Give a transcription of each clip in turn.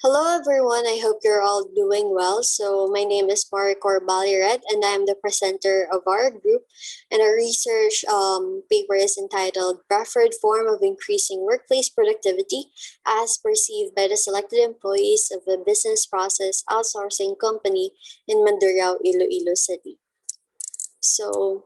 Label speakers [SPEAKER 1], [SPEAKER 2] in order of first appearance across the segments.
[SPEAKER 1] Hello everyone, I hope you're all doing well. So my name is Maricor Ballaret and I'm the presenter of our group, and our research paper is entitled Preferred Form of Increasing Workplace Productivity as Perceived by the Selected Employees of a Business Process Outsourcing Company in MANDURRIAO, Iloilo City. So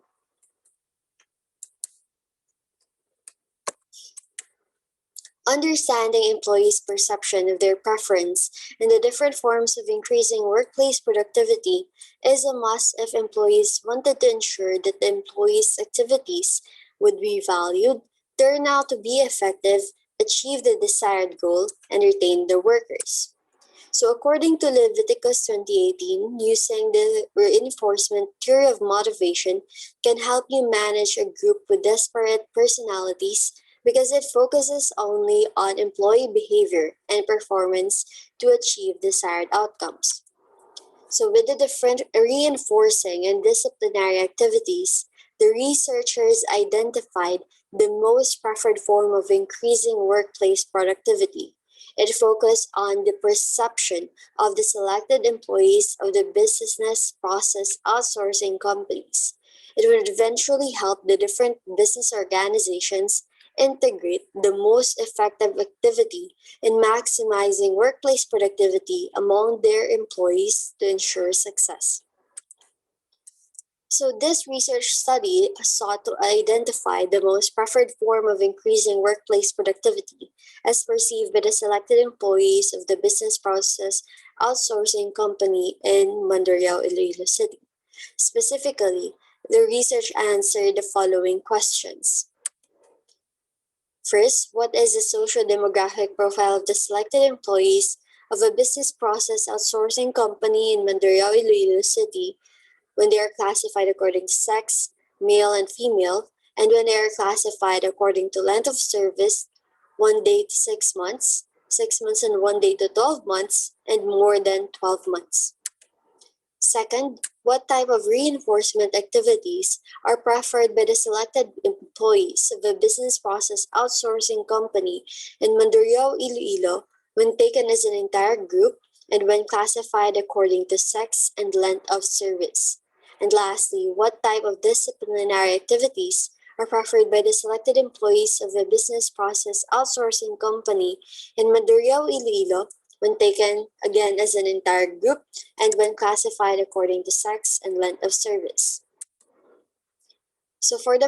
[SPEAKER 1] understanding employees' perception of their preference and the different forms of increasing workplace productivity is a must if employees wanted to ensure that the employees' activities would be valued, turn out to be effective, achieve the desired goal, and retain the workers. So according to Leviticus 2018, using the reinforcement theory of motivation can help you manage a group with disparate personalities because it focuses only on employee behavior and performance to achieve desired outcomes. So with the different reinforcing and disciplinary activities, the researchers identified the most preferred form of increasing workplace productivity. It focused on the perception of the selected employees of the business process outsourcing companies. It would eventually help the different business organizations integrate the most effective activity in maximizing workplace productivity among their employees to ensure success. So this research study sought to identify the most preferred form of increasing workplace productivity as perceived by the selected employees of the business process outsourcing company in MANDURRIAO, Iloilo City. Specifically, the research answered the following questions. First, what is the socio-demographic profile of the selected employees of a business process outsourcing company in MANDURRIAO, Iloilo City when they are classified according to sex, male and female, and when they are classified according to length of service, 1 day to 6 months, 6 months and 1 day to 12 months, and more than 12 months. Second, what type of reinforcement activities are preferred by the selected employees of a business process outsourcing company in MANDURRIAO, Iloilo when taken as an entire group and when classified according to sex and length of service? And lastly, what type of disciplinary activities are preferred by the selected employees of a business process outsourcing company in MANDURRIAO, Iloilo when taken again as an entire group and when classified according to sex and length of service? So for the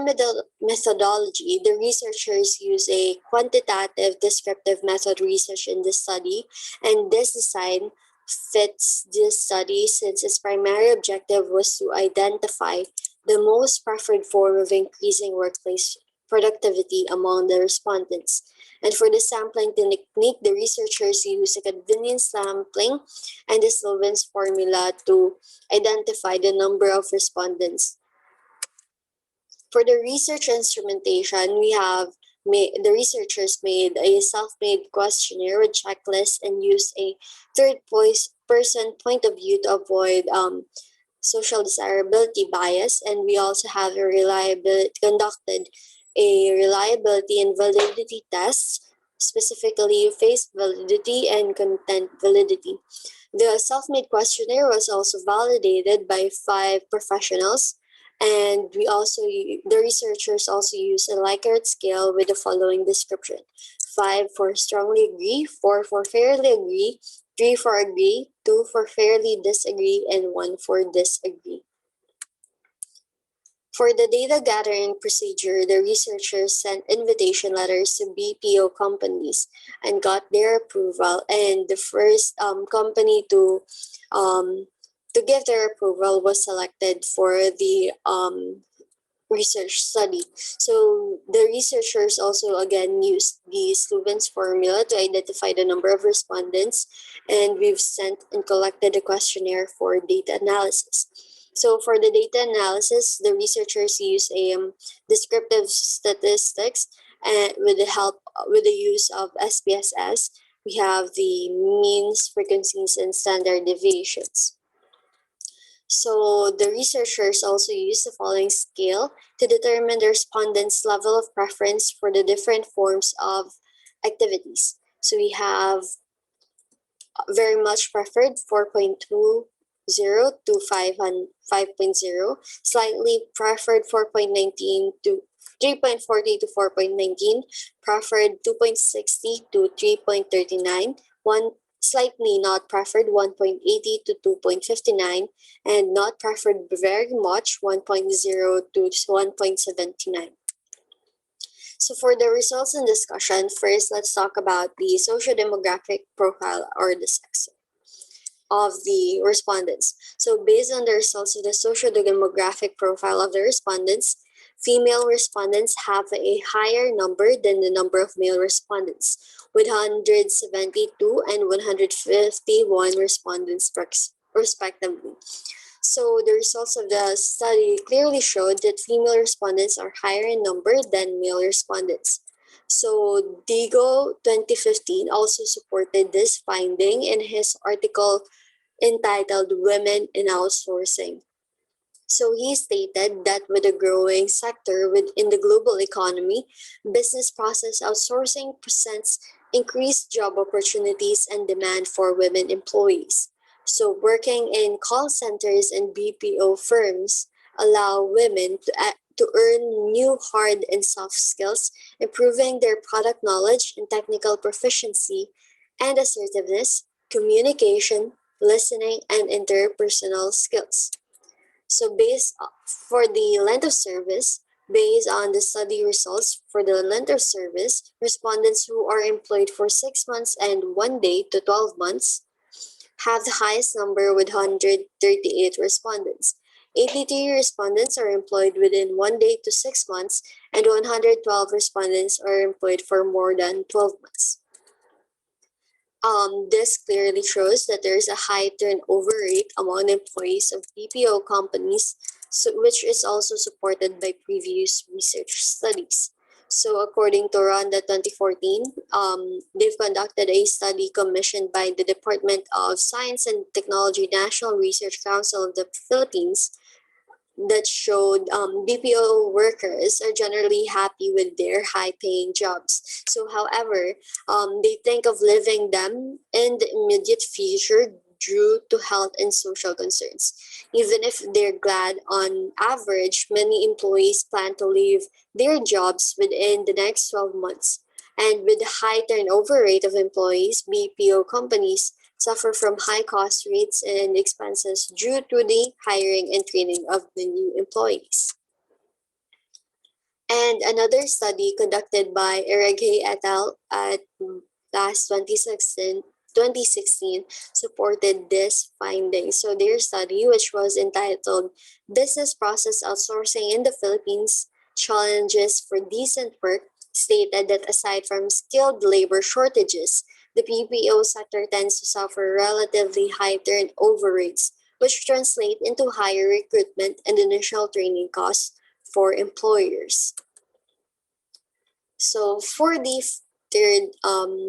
[SPEAKER 1] methodology, the researchers use a quantitative descriptive method research in this study, and this design fits this study since its primary objective was to identify the most preferred form of increasing workplace productivity among the respondents. And for the sampling technique, the researchers use a convenience sampling and the Sloven's formula to identify the number of respondents. For the research instrumentation, the researchers made a self-made questionnaire with checklists and used a third-person point of view to avoid social desirability bias. And we also have conducted a reliability and validity tests, specifically face validity and content validity. The self-made questionnaire was also validated by 5 professionals, and the researchers also use a Likert scale with the following description: 5 for strongly agree, 4 for fairly agree, 3 for agree, 2 for fairly disagree, and 1 for disagree. For the data gathering procedure, the researchers sent invitation letters to BPO companies and got their approval. And the first company to give their approval was selected for the research study. So the researchers also again used the Sloven's formula to identify the number of respondents, and we've sent and collected a questionnaire for data analysis. So for the data analysis, the researchers use a descriptive statistics and with the use of SPSS. We have the means, frequencies, and standard deviations. So the researchers also use the following scale to determine the respondents' level of preference for the different forms of activities. So we have very much preferred 4.20 to 5.0, slightly preferred 4.19 to 3.40 to 4.19, preferred 2.60 to 3.39, one slightly not preferred 1.80 to 2.59, and not preferred very much 1.0 to 1.79. So for the results and discussion, first let's talk about the socio-demographic profile or the sex of the respondents. So based on the results of the socio-demographic profile of the respondents, female respondents have a higher number than the number of male respondents, with 172 and 151 respondents respectively. So the results of the study clearly showed that female respondents are higher in number than male respondents. So Digo 2015 also supported this finding in his article entitled Women in Outsourcing. So he stated that with a growing sector within the global economy, business process outsourcing presents increased job opportunities and demand for women employees. So working in call centers and BPO firms allow women to earn new hard and soft skills, improving their product knowledge and technical proficiency and assertiveness, communication, listening, and interpersonal skills. So for the length of service, based on the study results for the length of service, respondents who are employed for 6 months and 1 day to 12 months have the highest number with 138 respondents. 83 respondents are employed within 1 day to 6 months, and 112 respondents are employed for more than 12 months. This clearly shows that there is a high turnover rate among employees of BPO companies, which is also supported by previous research studies. So according to Rwanda 2014, they've conducted a study commissioned by the Department of Science and Technology National Research Council of the Philippines that showed BPO workers are generally happy with their high-paying jobs. So, however, they think of leaving them in the immediate future due to health and social concerns. Even if they're glad, on average, many employees plan to leave their jobs within the next 12 months. And with the high turnover rate of employees, BPO companies suffer from high cost rates and expenses due to the hiring and training of the new employees. And another study conducted by Ereghe et al. At last 2016 supported this finding. So their study, which was entitled Business Process Outsourcing in the Philippines, Challenges for Decent Work, stated that aside from skilled labor shortages, the BPO sector tends to suffer relatively high turnover rates, which translate into higher recruitment and initial training costs for employers. So for the third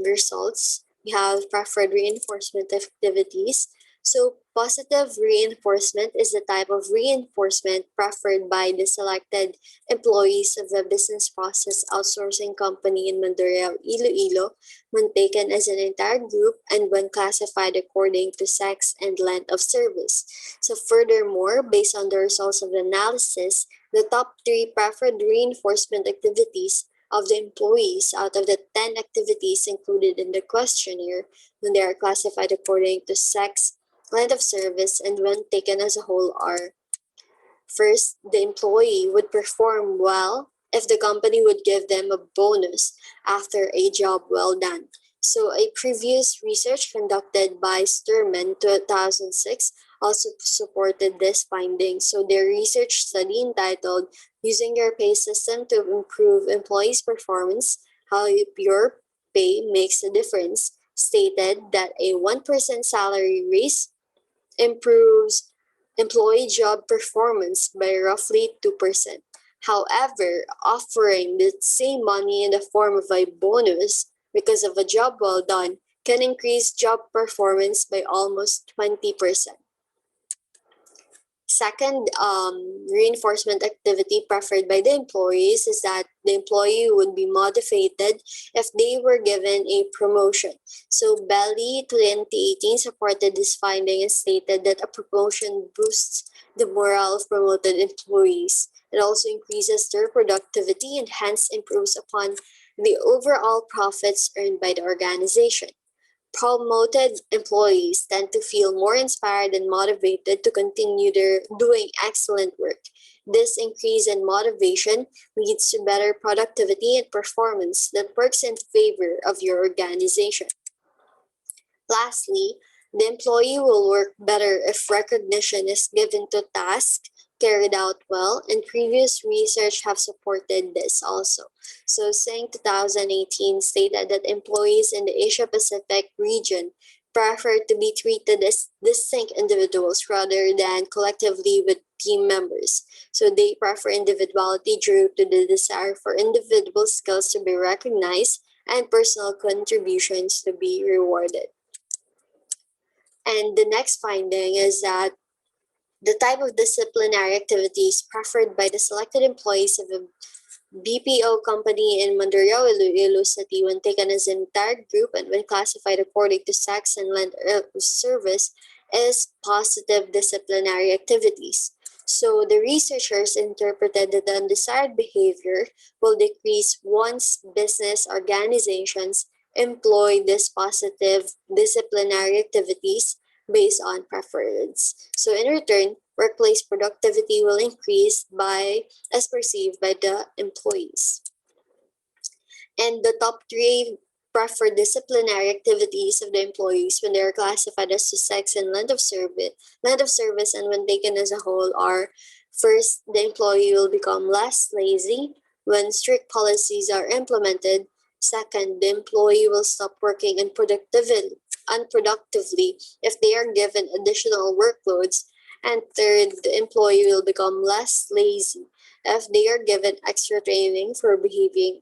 [SPEAKER 1] results, we have preferred reinforcement activities. So positive reinforcement is the type of reinforcement preferred by the selected employees of the business process outsourcing company in MANDURRIAO, Iloilo, when taken as an entire group and when classified according to sex and length of service. So furthermore, based on the results of the analysis, the top 3 preferred reinforcement activities of the employees out of the 10 activities included in the questionnaire when they are classified according to sex, length of service, and when taken as a whole are: first, the employee would perform well if the company would give them a bonus after a job well done. So a previous research conducted by Sturman 2006 also supported this finding. So their research study entitled Using Your Pay System to Improve Employees' Performance, How Your Pay Makes a Difference, stated that a 1% salary raise improves employee job performance by roughly 2%. However, offering the same money in the form of a bonus because of a job well done can increase job performance by almost 20%. second reinforcement activity preferred by the employees is that the employee would be motivated if they were given a promotion. So Belly 2018 supported this finding and stated that a promotion boosts the morale of promoted employees. It also increases their productivity and hence improves upon the overall profits earned by the organization. Promoted employees tend to feel more inspired and motivated to continue their doing excellent work. This increase in motivation leads to better productivity and performance that works in favor of your organization. Lastly, the employee will work better if recognition is given to tasks carried out well, and previous research have supported this also. So Singh 2018 stated that employees in the Asia Pacific region prefer to be treated as distinct individuals rather than collectively with team members. So they prefer individuality due to the desire for individual skills to be recognized and personal contributions to be rewarded. And the next finding is that the type of disciplinary activities preferred by the selected employees of a BPO company in MANDURRIAO, Iloilo City, when taken as an entire group and when classified according to sex and length of service, is positive disciplinary activities. So the researchers interpreted that the undesired behavior will decrease once business organizations employ these positive disciplinary activities based on preference. So in return, workplace productivity will increase as perceived by the employees. And the top three preferred disciplinary activities of the employees when they are classified as to sex and length of service and when taken as a whole are: first, the employee will become less lazy when strict policies are implemented. Second, the employee will stop working unproductively if they are given additional workloads. And third, the employee will become less lazy if they are given extra training for behaving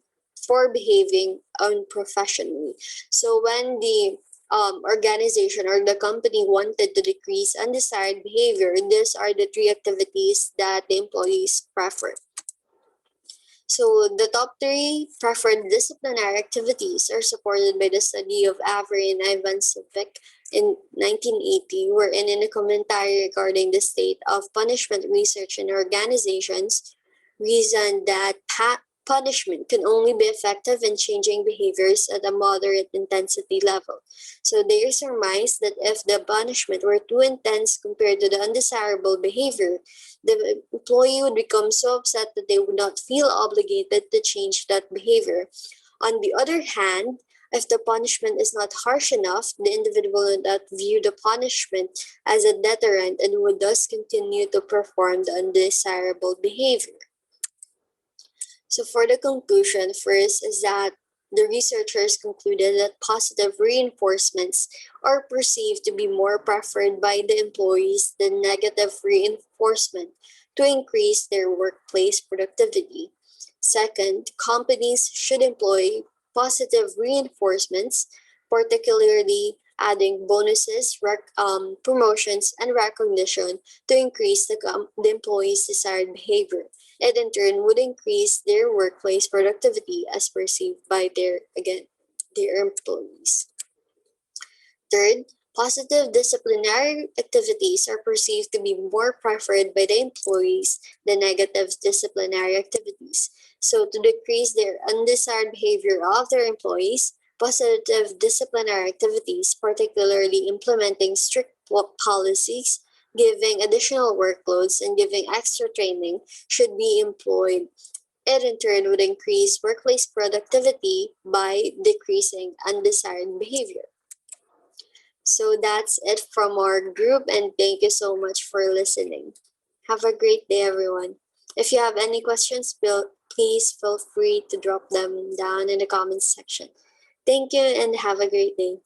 [SPEAKER 1] unprofessionally. So when the organization or the company wanted to decrease undesired behavior, these are the three activities that the employees prefer. So the top three preferred disciplinary activities are supported by the study of Avery and Ivan Civic in 1980, wherein in a commentary regarding the state of punishment research in organizations, reasoned that punishment can only be effective in changing behaviors at a moderate intensity level. So they surmised that if the punishment were too intense compared to the undesirable behavior, the employee would become so upset that they would not feel obligated to change that behavior. On the other hand, if the punishment is not harsh enough, the individual would not view the punishment as a deterrent and would thus continue to perform the undesirable behavior. So for the conclusion, first is that the researchers concluded that positive reinforcements are perceived to be more preferred by the employees than negative reinforcement to increase their workplace productivity. Second, companies should employ positive reinforcements, particularly adding bonuses, promotions, and recognition to increase the employees' desired behavior. It in turn would increase their workplace productivity as perceived by their employees. Third, positive disciplinary activities are perceived to be more preferred by the employees than negative disciplinary activities. So to decrease their undesired behavior of their employees, positive disciplinary activities, particularly implementing strict policies, giving additional workloads, and giving extra training should be employed. It in turn would increase workplace productivity by decreasing undesired behavior. So that's it from our group, and thank you so much for listening. Have a great day, everyone. If you have any questions, please feel free to drop them down in the comments section. Thank you and have a great day.